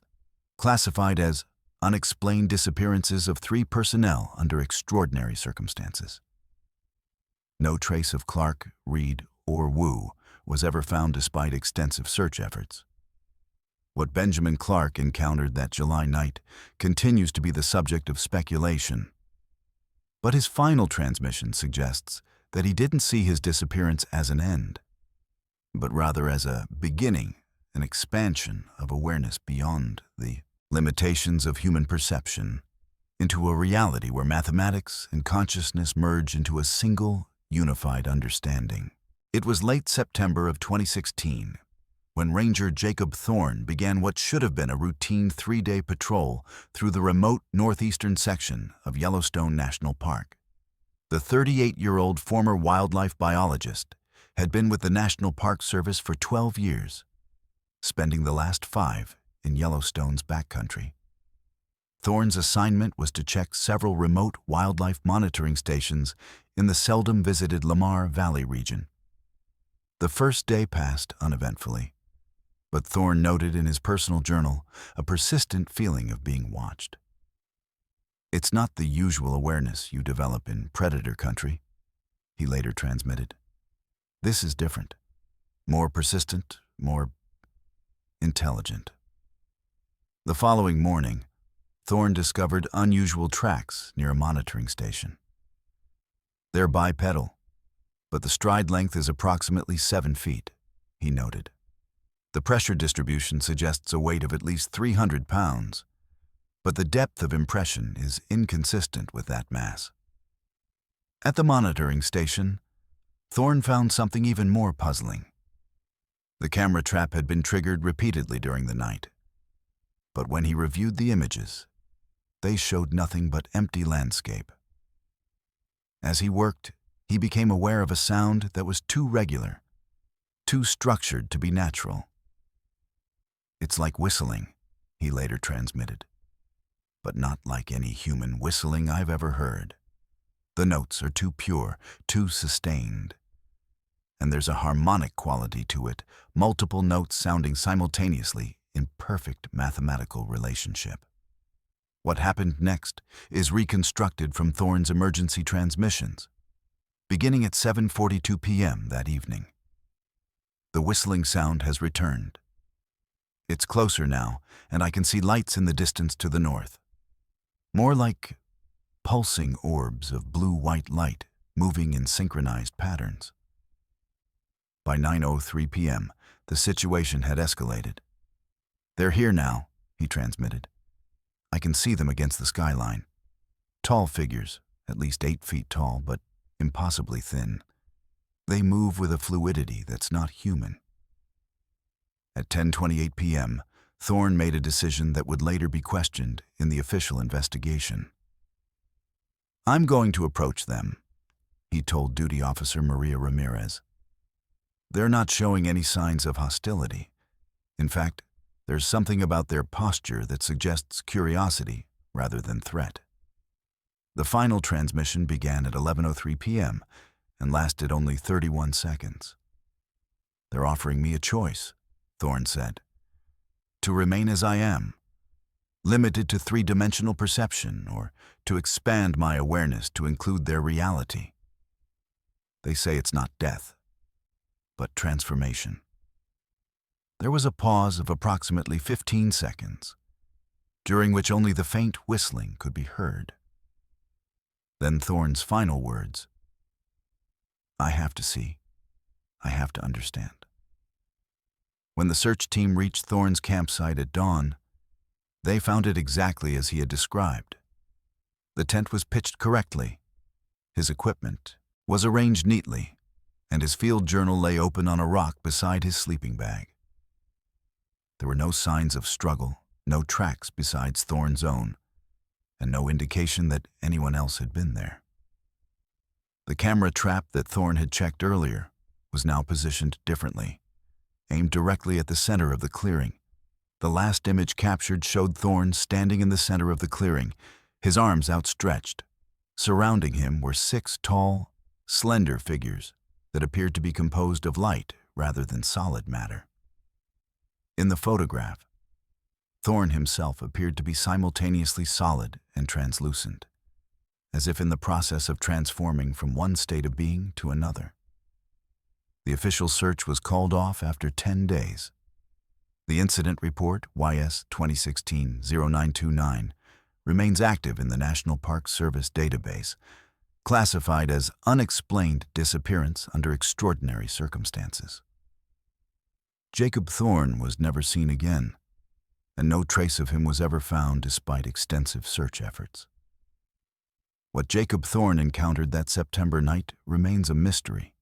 classified as unexplained disappearances of 3 personnel under extraordinary circumstances. No trace of Clark, Reed, or Wu was ever found despite extensive search efforts. What Benjamin Clark encountered that July night continues to be the subject of speculation. But his final transmission suggests that he didn't see his disappearance as an end, but rather as a beginning, an expansion of awareness beyond the limitations of human perception, into a reality where mathematics and consciousness merge into a single, unified understanding. It was late September of 2016 when Ranger Jacob Thorne began what should have been a routine 3-day patrol through the remote northeastern section of Yellowstone National Park. The 38-year-old former wildlife biologist had been with the National Park Service for 12 years, spending the last 5 in Yellowstone's backcountry. Thorne's assignment was to check several remote wildlife monitoring stations in the seldom-visited Lamar Valley region. The first day passed uneventfully, but Thorne noted in his personal journal a persistent feeling of being watched. "It's not the usual awareness you develop in predator country," he later transmitted. "This is different, more persistent, more intelligent." The following morning, Thorne discovered unusual tracks near a monitoring station. "They're bipedal, but the stride length is approximately 7 feet, he noted. "The pressure distribution suggests a weight of at least 300 pounds, but the depth of impression is inconsistent with that mass." At the monitoring station, Thorne found something even more puzzling. The camera trap had been triggered repeatedly during the night, but when he reviewed the images, they showed nothing but empty landscape. As he worked, he became aware of a sound that was too regular, too structured to be natural. "It's like whistling," he later transmitted, "but not like any human whistling I've ever heard. The notes are too pure, too sustained. And there's a harmonic quality to it, multiple notes sounding simultaneously in perfect mathematical relationship." What happened next is reconstructed from Thorne's emergency transmissions, beginning at 7:42 p.m. that evening. The whistling sound has returned. It's closer now, and I can see lights in the distance to the north. More like pulsing orbs of blue-white light moving in synchronized patterns. By 9:03 p.m., the situation had escalated. "They're here now," he transmitted. "I can see them against the skyline. Tall figures, at least 8 feet tall, but impossibly thin. They move with a fluidity that's not human." At 10:28 p.m., Thorne made a decision that would later be questioned in the official investigation. "I'm going to approach them," he told Duty Officer Maria Ramirez. "They're not showing any signs of hostility. In fact, there's something about their posture that suggests curiosity rather than threat." The final transmission began at 11:03 p.m. and lasted only 31 seconds. "They're offering me a choice," Thorne said. "To remain as I am, limited to three-dimensional perception, or to expand my awareness to include their reality. They say it's not death, but transformation." There was a pause of approximately 15 seconds, during which only the faint whistling could be heard. Then Thorne's final words: "I have to see. I have to understand." When the search team reached Thorne's campsite at dawn, they found it exactly as he had described. The tent was pitched correctly, his equipment was arranged neatly, and his field journal lay open on a rock beside his sleeping bag. There were no signs of struggle, no tracks besides Thorne's own, and no indication that anyone else had been there. The camera trap that Thorne had checked earlier was now positioned differently, aimed directly at the center of the clearing. The last image captured showed Thorne standing in the center of the clearing, his arms outstretched. Surrounding him were 6 tall, slender figures that appeared to be composed of light rather than solid matter. In the photograph, Thorne himself appeared to be simultaneously solid and translucent, as if in the process of transforming from one state of being to another. The official search was called off after 10 days. The incident report, YS 2016-0929, remains active in the National Park Service database, classified as unexplained disappearance under extraordinary circumstances. Jacob Thorne was never seen again, and no trace of him was ever found despite extensive search efforts. What Jacob Thorne encountered that September night remains a mystery,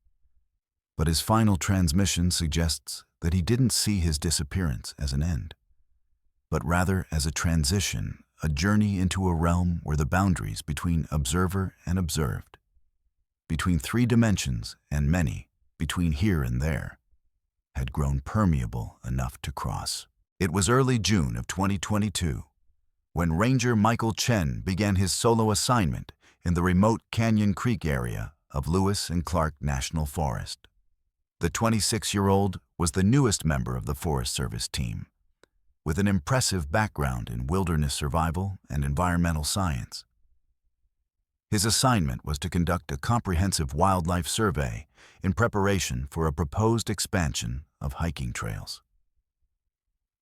but his final transmission suggests that he didn't see his disappearance as an end, but rather as a transition, a journey into a realm where the boundaries between observer and observed, between 3 dimensions and many, between here and there, had grown permeable enough to cross. It was early June of 2022 when Ranger Michael Chen began his solo assignment in the remote Canyon Creek area of Lewis and Clark National Forest. The 26-year-old was the newest member of the Forest Service team, with an impressive background in wilderness survival and environmental science. His assignment was to conduct a comprehensive wildlife survey in preparation for a proposed expansion of hiking trails.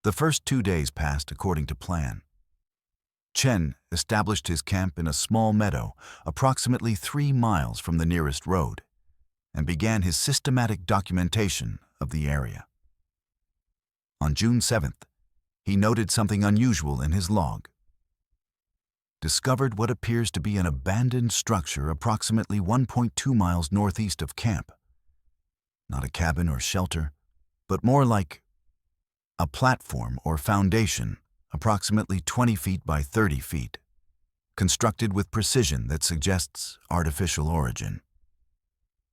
The first 2 days passed according to plan. Chen established his camp in a small meadow approximately 3 miles from the nearest road and began his systematic documentation of the area. On June 7th, he noted something unusual in his log. Discovered what appears to be an abandoned structure approximately 1.2 miles northeast of camp. Not a cabin or shelter, but more like a platform or foundation approximately 20 feet by 30 feet, constructed with precision that suggests artificial origin.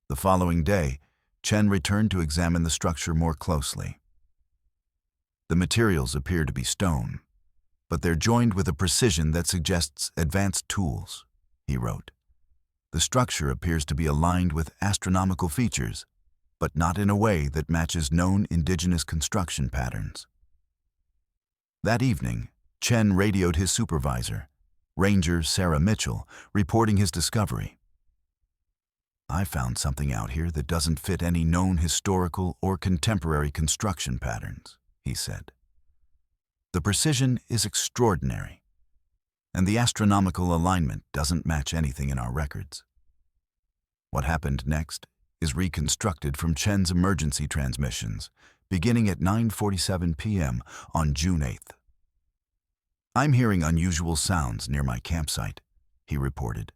The following day, Chen returned to examine the structure more closely. The materials appear to be stone, but they're joined with a precision that suggests advanced tools, he wrote. The structure appears to be aligned with astronomical features, but not in a way that matches known indigenous construction patterns. That evening, Chen radioed his supervisor, Ranger Sarah Mitchell, reporting his discovery. "I found something out here that doesn't fit any known historical or contemporary construction patterns," he said. "The precision is extraordinary, and the astronomical alignment doesn't match anything in our records." What happened next is reconstructed from Chen's emergency transmissions, beginning at 9:47 p.m. on June 8th. "I'm hearing unusual sounds near my campsite," he reported.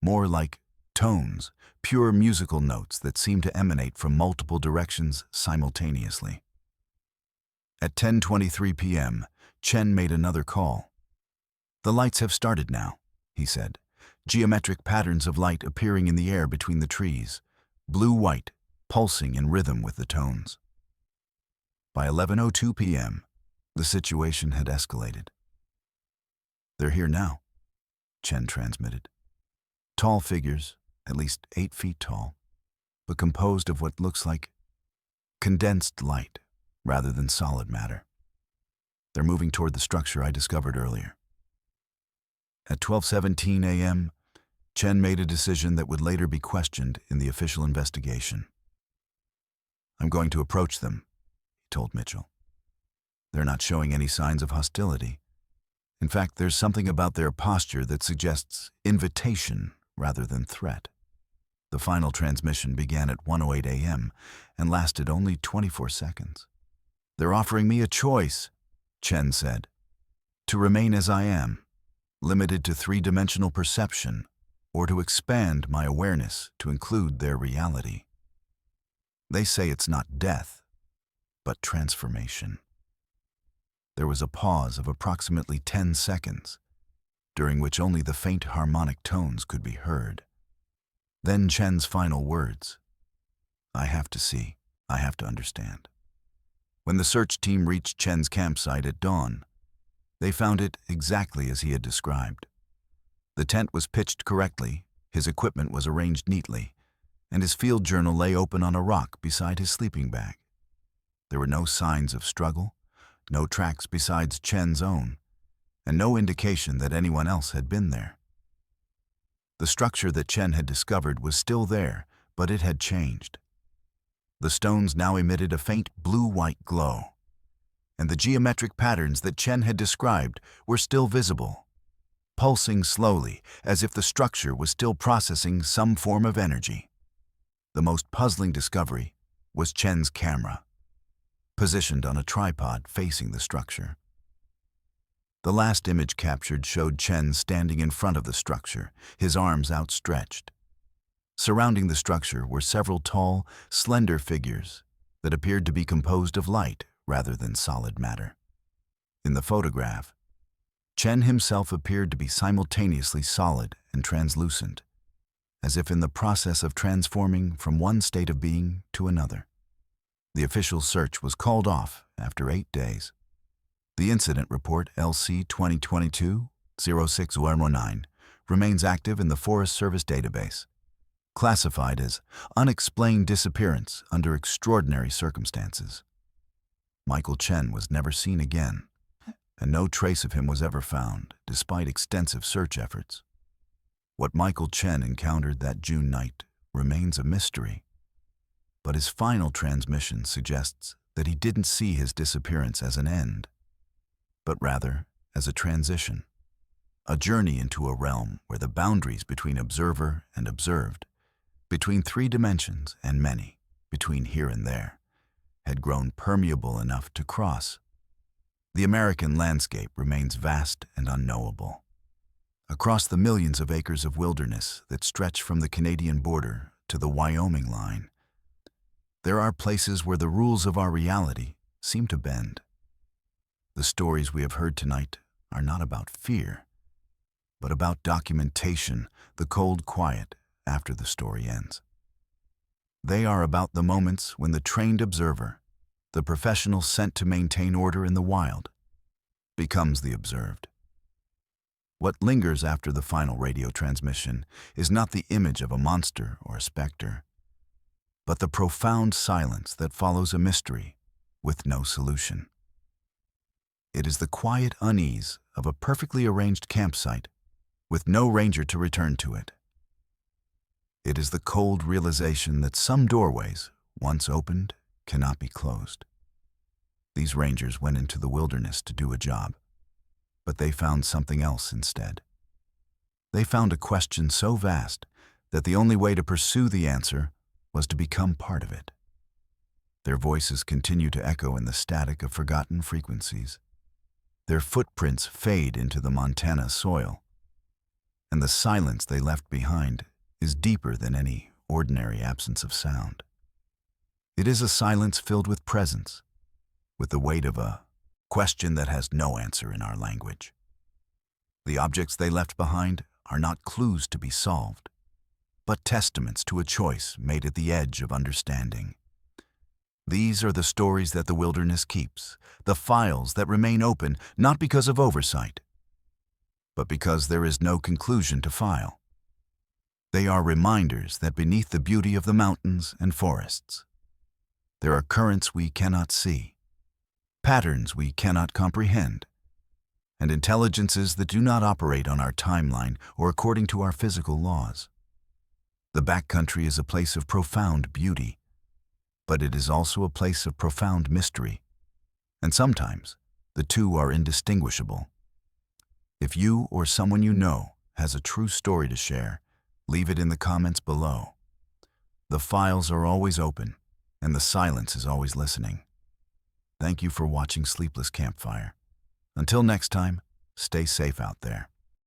"More like tones, pure musical notes that seem to emanate from multiple directions simultaneously." At 10:23 p.m., Chen made another call. "The lights have started now," he said. geometric patterns of light appearing in the air between the trees, blue-white, pulsing in rhythm with the tones. By 11:02 p.m., the situation had escalated. "They're here now," Chen transmitted. Tall figures, at least 8 feet tall, but composed of what looks like condensed light rather than solid matter. "They're moving toward the structure I discovered earlier." At 12:17 a.m., Chen made a decision that would later be questioned in the official investigation. "I'm going to approach them," he told Mitchell. "They're not showing any signs of hostility. In fact, there's something about their posture that suggests invitation rather than threat." The final transmission began at 1:08 a.m. and lasted only 24 seconds. "They're offering me a choice," Chen said. "To remain as I am, limited to three-dimensional perception, or to expand my awareness to include their reality. They say it's not death, but transformation." There was a pause of approximately 10 seconds, during which only the faint harmonic tones could be heard. Then Chen's final words: "I have to see, I have to understand." When the search team reached Chen's campsite at dawn, they found it exactly as he had described. The tent was pitched correctly, his equipment was arranged neatly, and his field journal lay open on a rock beside his sleeping bag. There were no signs of struggle, no tracks besides Chen's own, and no indication that anyone else had been there. The structure that Chen had discovered was still there, but it had changed. The stones now emitted a faint blue-white glow, and the geometric patterns that Chen had described were still visible, pulsing slowly as if the structure was still processing some form of energy. The most puzzling discovery was Chen's camera, positioned on a tripod facing the structure. The last image captured showed Chen standing in front of the structure, his arms outstretched. Surrounding the structure were several tall, slender figures that appeared to be composed of light rather than solid matter. In the photograph, Chen himself appeared to be simultaneously solid and translucent, as if in the process of transforming from one state of being to another. The official search was called off after 8 days. The incident report LC 2022-06119 remains active in the Forest Service database, classified as unexplained disappearance under extraordinary circumstances. Michael Chen was never seen again, and no trace of him was ever found, despite extensive search efforts. What Michael Chen encountered that June night remains a mystery, but his final transmission suggests that he didn't see his disappearance as an end, but rather as a transition, a journey into a realm where the boundaries between observer and observed, between 3 dimensions and many, between here and there, had grown permeable enough to cross. The American landscape remains vast and unknowable. Across the millions of acres of wilderness that stretch from the Canadian border to the Wyoming line, there are places where the rules of our reality seem to bend. The stories we have heard tonight are not about fear, but about documentation, the cold quiet after the story ends. They are about the moments when the trained observer, the professional sent to maintain order in the wild, becomes the observed. What lingers after the final radio transmission is not the image of a monster or a specter, but the profound silence that follows a mystery with no solution. It is the quiet unease of a perfectly arranged campsite with no ranger to return to it. It is the cold realization that some doorways, once opened, cannot be closed. These rangers went into the wilderness to do a job, but they found something else instead. They found a question so vast that the only way to pursue the answer was to become part of it. Their voices continue to echo in the static of forgotten frequencies. Their footprints fade into the Montana soil, and the silence they left behind is deeper than any ordinary absence of sound. It is a silence filled with presence, with the weight of a question that has no answer in our language. The objects they left behind are not clues to be solved, but testaments to a choice made at the edge of understanding. These are the stories that the wilderness keeps, the files that remain open not because of oversight, but because there is no conclusion to file. They are reminders that beneath the beauty of the mountains and forests, there are currents we cannot see, patterns we cannot comprehend, and intelligences that do not operate on our timeline or according to our physical laws. The backcountry is a place of profound beauty, but it is also a place of profound mystery, and sometimes the two are indistinguishable. If you or someone you know has a true story to share, leave it in the comments below. The files are always open, and the silence is always listening. Thank you for watching Sleepless Campfire. Until next time, stay safe out there.